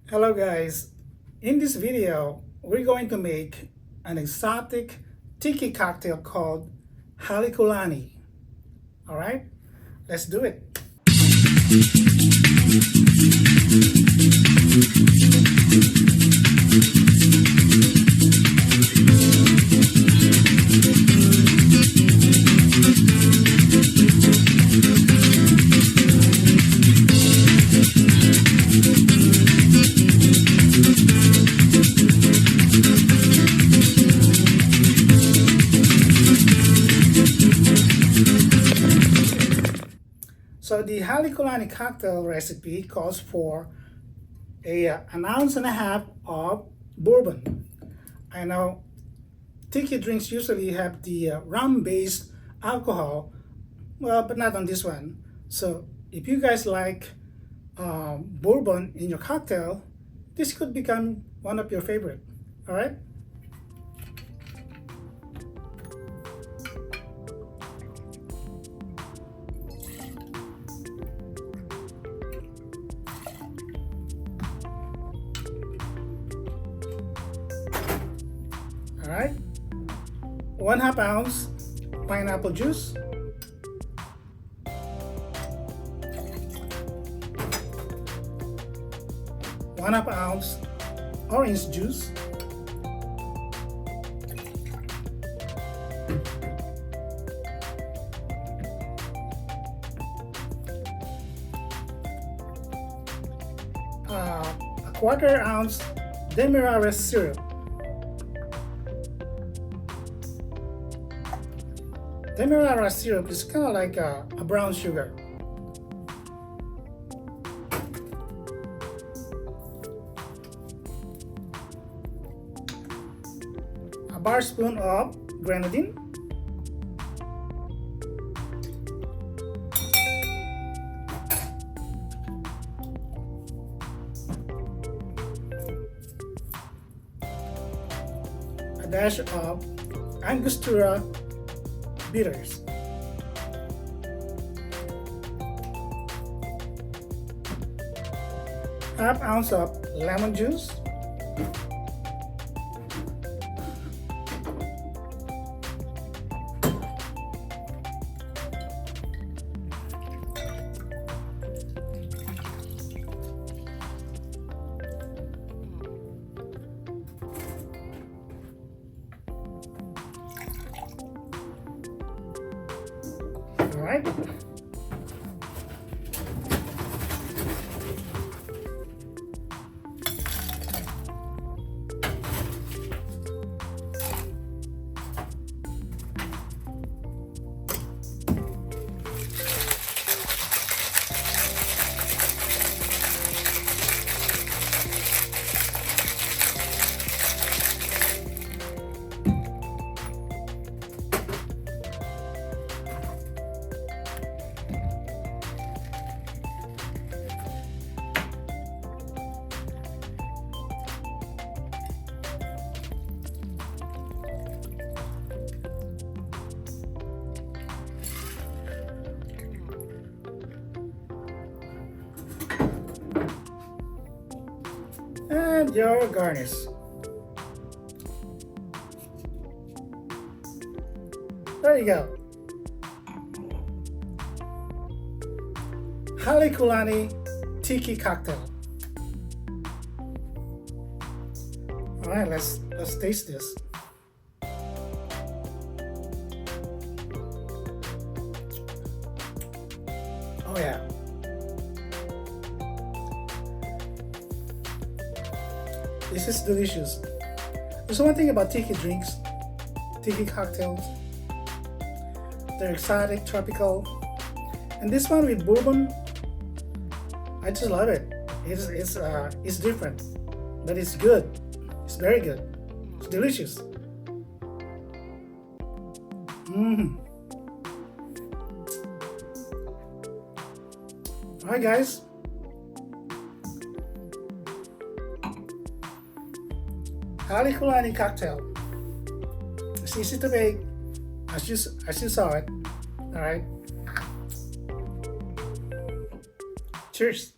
Hello guys, in this video we're going to make an exotic tiki cocktail called Halekulani. Alright, let's do it. So the Halekulani cocktail recipe calls for an ounce and a half of bourbon. I know tiki drinks usually have the rum-based alcohol, well, but not on this one. So if you guys like bourbon in your cocktail, this could become one of your favorite. All right. All right, 1/2 ounce pineapple juice, 1/2 ounce orange juice, 1/4 ounce demerara syrup. Demerara syrup is kind of like a brown sugar. A barspoon of grenadine. A dash of Angostura bitters. Half ounce of lemon juice. All right. And your garnish. There you go. Halekulani Tiki cocktail. All right, let's taste this. Oh yeah. This is delicious. There's one thing about tiki drinks, tiki cocktails. They're exotic, tropical, and this one with bourbon, I just love it. It's different, but it's good. It's very good. It's delicious. All right, guys. Halekulani cocktail. It's easy to make, as you saw it. All right. Cheers.